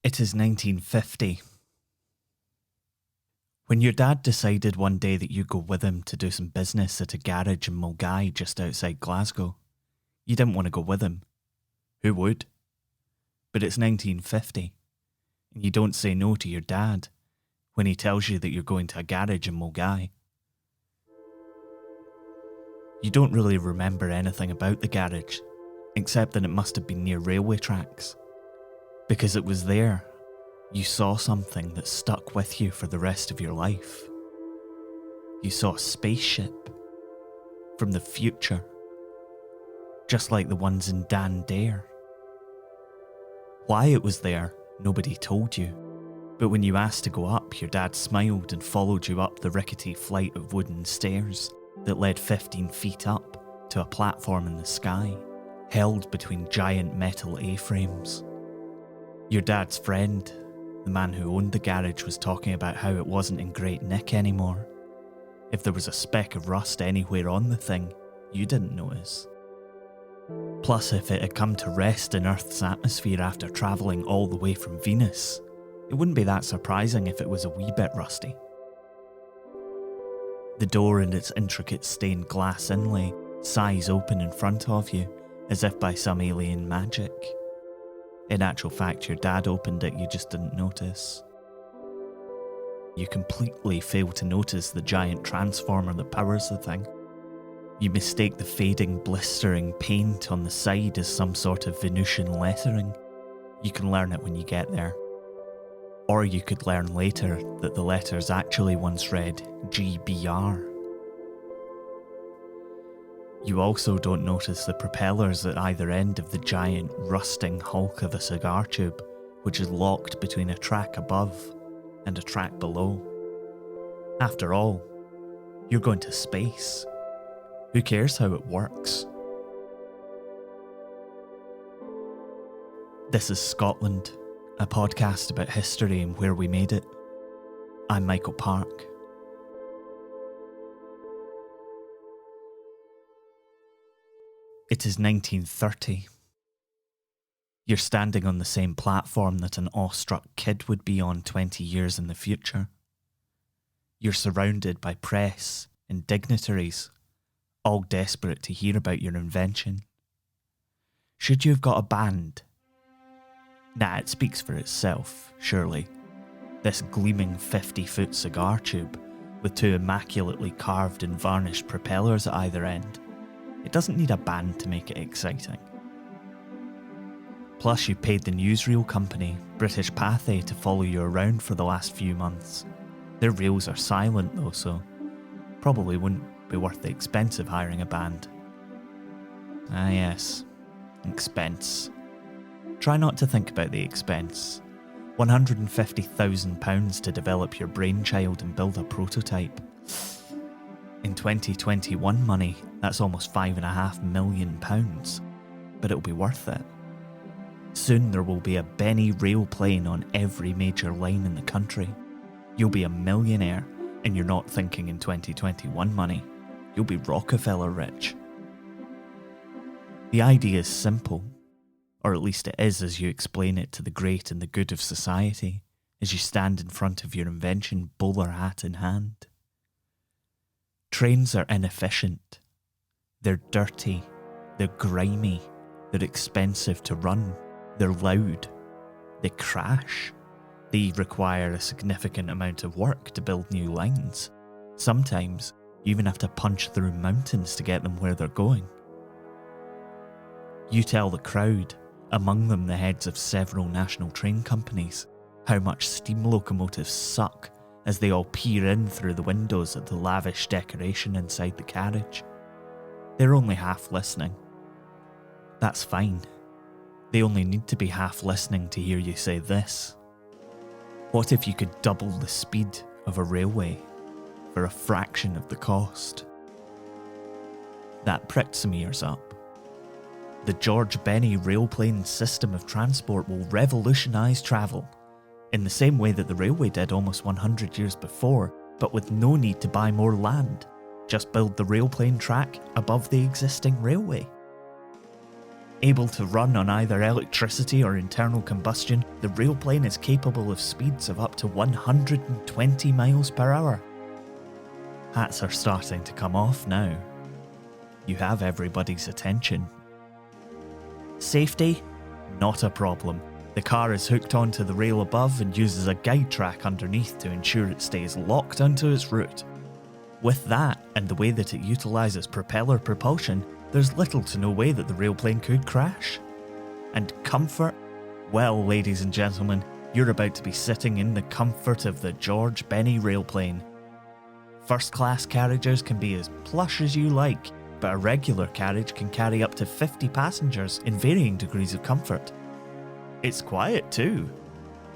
It is 1950. When your dad decided one day that you'd go with him to do some business at a garage in Milngavie just outside Glasgow, you didn't want to go with him. Who would? But it's 1950, and you don't say no to your dad when he tells you that you're going to a garage in Milngavie. You don't really remember anything about the garage, except that it must have been near railway tracks. Because it was there, you saw something that stuck with you for the rest of your life. You saw a spaceship from the future, just like the ones in Dan Dare. Why it was there, nobody told you, but when you asked to go up, your dad smiled and followed you up the rickety flight of wooden stairs that led 15 feet up to a platform in the sky, held between giant metal A-frames. Your dad's friend, the man who owned the garage, was talking about how it wasn't in great nick anymore. If there was a speck of rust anywhere on the thing, you didn't notice. Plus, if it had come to rest in Earth's atmosphere after travelling all the way from Venus, it wouldn't be that surprising if it was a wee bit rusty. The door and its intricate stained glass inlay sighs open in front of you, as if by some alien magic. In actual fact, your dad opened it, you just didn't notice. You completely fail to notice the giant transformer that powers the thing. You mistake the fading, blistering paint on the side as some sort of Venusian lettering. You can learn it when you get there. Or you could learn later that the letters actually once read GBR. You also don't notice the propellers at either end of the giant, rusting hulk of a cigar tube, which is locked between a track above and a track below. After all, you're going to space. Who cares how it works? This is Scotland, a podcast about history and where we made it. I'm Michael Park. It is 1930. You're standing on the same platform that an awestruck kid would be on 20 years in the future. You're surrounded by press and dignitaries, all desperate to hear about your invention. Should you have got a band? Nah, it speaks for itself, surely. This gleaming 50-foot cigar tube with two immaculately carved and varnished propellers at either end. It doesn't need a band to make it exciting. Plus, you paid the newsreel company, British Pathé, to follow you around for the last few months. Their reels are silent though, so probably wouldn't be worth the expense of hiring a band. Ah yes, expense. Try not to think about the expense. £150,000 to develop your brainchild and build a prototype. In 2021 money, that's almost £5.5 million, but it'll be worth it. Soon there will be a Bennie Railplane on every major line in the country. You'll be a millionaire, and you're not thinking in 2021 money. You'll be Rockefeller rich. The idea is simple, or at least it is as you explain it to the great and the good of society, as you stand in front of your invention, bowler hat in hand. Trains are inefficient. They're dirty. They're grimy. They're expensive to run. They're loud. They crash. They require a significant amount of work to build new lines. Sometimes, you even have to punch through mountains to get them where they're going. You tell the crowd, among them the heads of several national train companies, how much steam locomotives suck as they all peer in through the windows at the lavish decoration inside the carriage. They're only half listening. That's fine. They only need to be half listening to hear you say this. What if you could double the speed of a railway for a fraction of the cost? That pricked some ears up. The George Bennie Railplane system of transport will revolutionise travel, in the same way that the railway did almost 100 years before, but with no need to buy more land. Just build the railplane track above the existing railway. Able to run on either electricity or internal combustion, the railplane is capable of speeds of up to 120 miles per hour. Hats are starting to come off now. You have everybody's attention. Safety? Not a problem. The car is hooked onto the rail above and uses a guide track underneath to ensure it stays locked onto its route. With that, and the way that it utilises propeller propulsion, there's little to no way that the railplane could crash. And comfort? Well, ladies and gentlemen, you're about to be sitting in the comfort of the Bennie Railplane. First class carriages can be as plush as you like, but a regular carriage can carry up to 50 passengers in varying degrees of comfort. It's quiet too.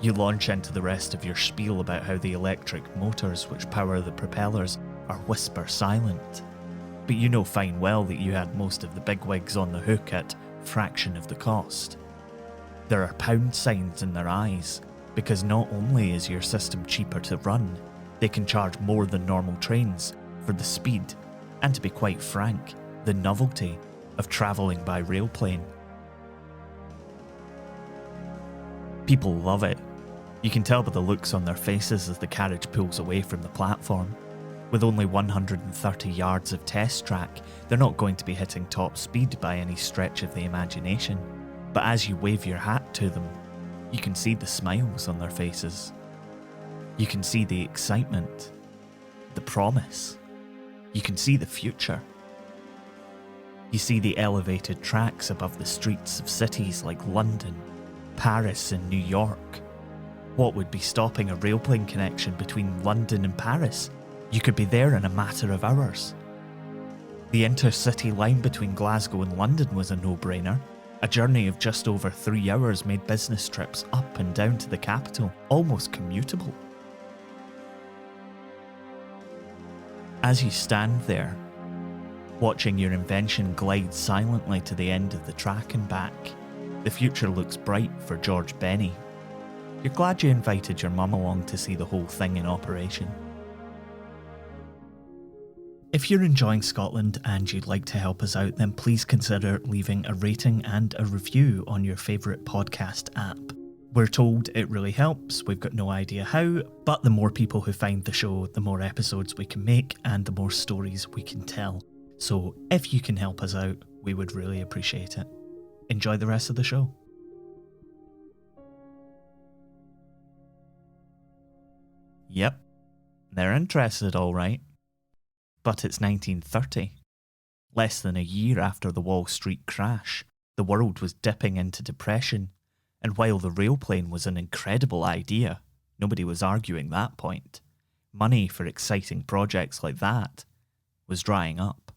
You launch into the rest of your spiel about how the electric motors which power the propellers are whisper silent. But you know fine well that you had most of the bigwigs on the hook at fraction of the cost. There are pound signs in their eyes, because not only is your system cheaper to run, they can charge more than normal trains for the speed, and to be quite frank, the novelty of travelling by railplane. People love it. You can tell by the looks on their faces as the carriage pulls away from the platform. With only 130 yards of test track, they're not going to be hitting top speed by any stretch of the imagination. But as you wave your hat to them, you can see the smiles on their faces. You can see the excitement, the promise. You can see the future. You see the elevated tracks above the streets of cities like London, Paris and New York. What would be stopping a railplane connection between London and Paris? You could be there in a matter of hours. The intercity line between Glasgow and London was a no-brainer. A journey of just over 3 hours made business trips up and down to the capital almost commutable. As you stand there, watching your invention glide silently to the end of the track and back, the future looks bright for Bennie. You're glad you invited your mum along to see the whole thing in operation. If you're enjoying Scotland and you'd like to help us out, then please consider leaving a rating and a review on your favourite podcast app. We're told it really helps, we've got no idea how, but the more people who find the show, the more episodes we can make and the more stories we can tell. So if you can help us out, we would really appreciate it. Enjoy the rest of the show. Yep, they're interested all right. But it's 1930. Less than a year after the Wall Street crash, the world was dipping into depression, and while the railplane was an incredible idea, nobody was arguing that point. Money for exciting projects like that was drying up.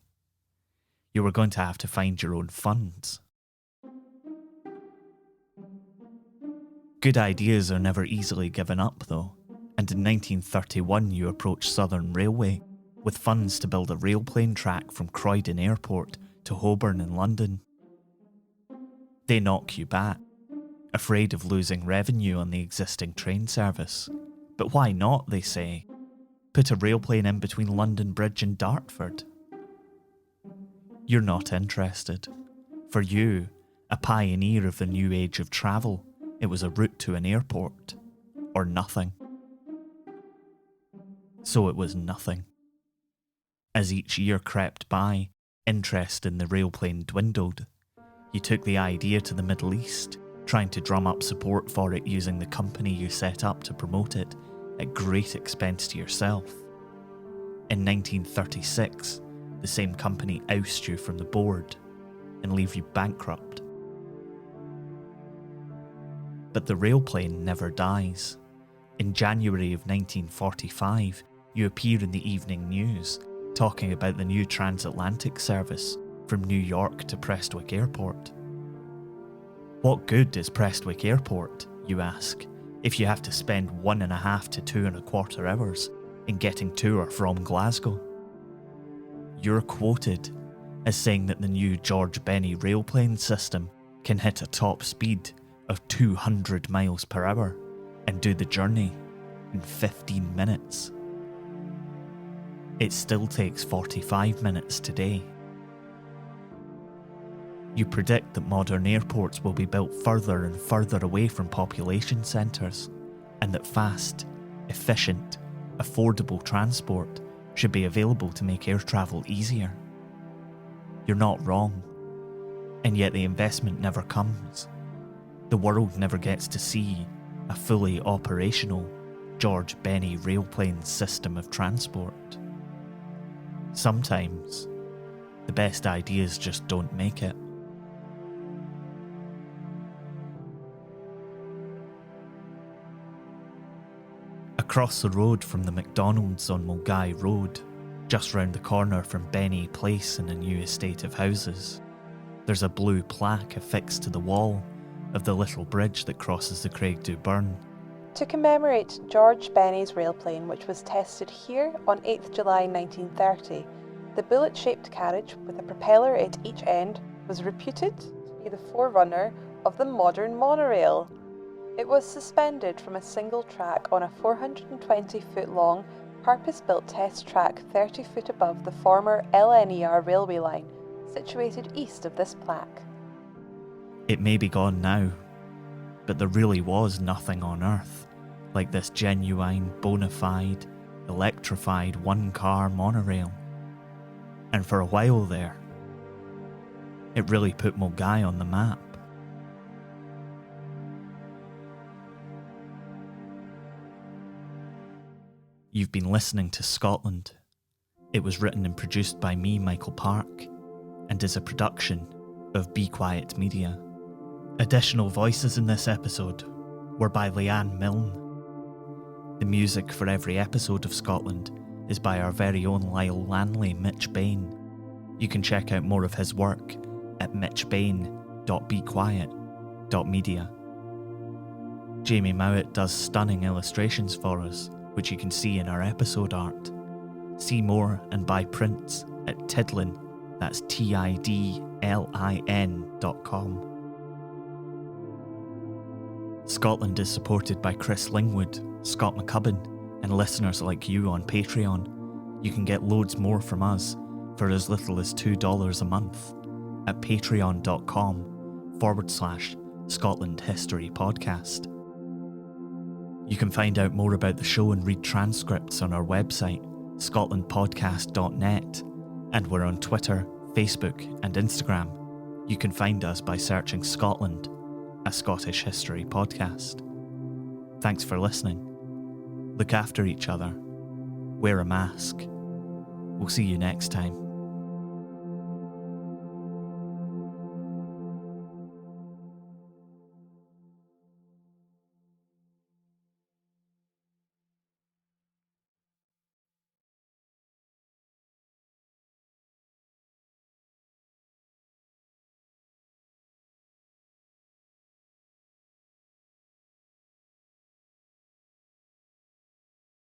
You were going to have to find your own funds. Good ideas are never easily given up though, and in 1931 you approached Southern Railway, with funds to build a railplane track from Croydon Airport to Holborn in London. They knock you back, afraid of losing revenue on the existing train service. But why not, they say? Put a railplane in between London Bridge and Dartford. You're not interested. For you, a pioneer of the new age of travel, it was a route to an airport, or nothing. So it was nothing. As each year crept by, interest in the railplane dwindled. You took the idea to the Middle East, trying to drum up support for it using the company you set up to promote it, at great expense to yourself. In 1936, the same company oust you from the board and leave you bankrupt. But the railplane never dies. In January of 1945, you appear in the evening news, talking about the new transatlantic service from New York to Prestwick Airport. What good is Prestwick Airport, you ask, if you have to spend 1.5 to 2.25 hours in getting to or from Glasgow? You're quoted as saying that the new Bennie railplane system can hit a top speed of 200 miles per hour and do the journey in 15 minutes. It still takes 45 minutes today. You predict that modern airports will be built further and further away from population centres, and that fast, efficient, affordable transport should be available to make air travel easier. You're not wrong, and yet the investment never comes. The world never gets to see a fully operational George Bennie Railplane system of transport. Sometimes, the best ideas just don't make it. Across the road from the McDonald's on Milngavie Road, just round the corner from Bennie Place in a new estate of houses, there's a blue plaque affixed to the wall of the little bridge that crosses the Craigdhu-Burn. To commemorate George Bennie's railplane, which was tested here on 8th July 1930, the bullet-shaped carriage with a propeller at each end was reputed to be the forerunner of the modern monorail. It was suspended from a single track on a 420-foot-long, purpose-built test track 30 foot above the former LNER railway line, situated east of this plaque. It may be gone now, but there really was nothing on Earth like this genuine, bona-fide, electrified one-car monorail. And for a while there, it really put Milngavie on the map. You've been listening to Scotland. It was written and produced by me, Michael Park, and is a production of Be Quiet Media. Additional voices in this episode were by Leanne Milne. The music for every episode of Scotland is by our very own Lyle Lanley, Mitch Bain. You can check out more of his work at mitchbain.bequiet.media. Jamie Mowat does stunning illustrations for us, which you can see in our episode art. See more and buy prints at Tidlin, that's tidlin.com. Scotland is supported by Chris Lingwood, Scott McCubbin, and listeners like you on Patreon. You can get loads more from us for as little as $2 a month at patreon.com/Scotland History Podcast. You can find out more about the show and read transcripts on our website, scotlandpodcast.net, and we're on Twitter, Facebook, and Instagram. You can find us by searching Scotland, a Scottish history podcast. Thanks for listening. Look after each other. Wear a mask. We'll see you next time.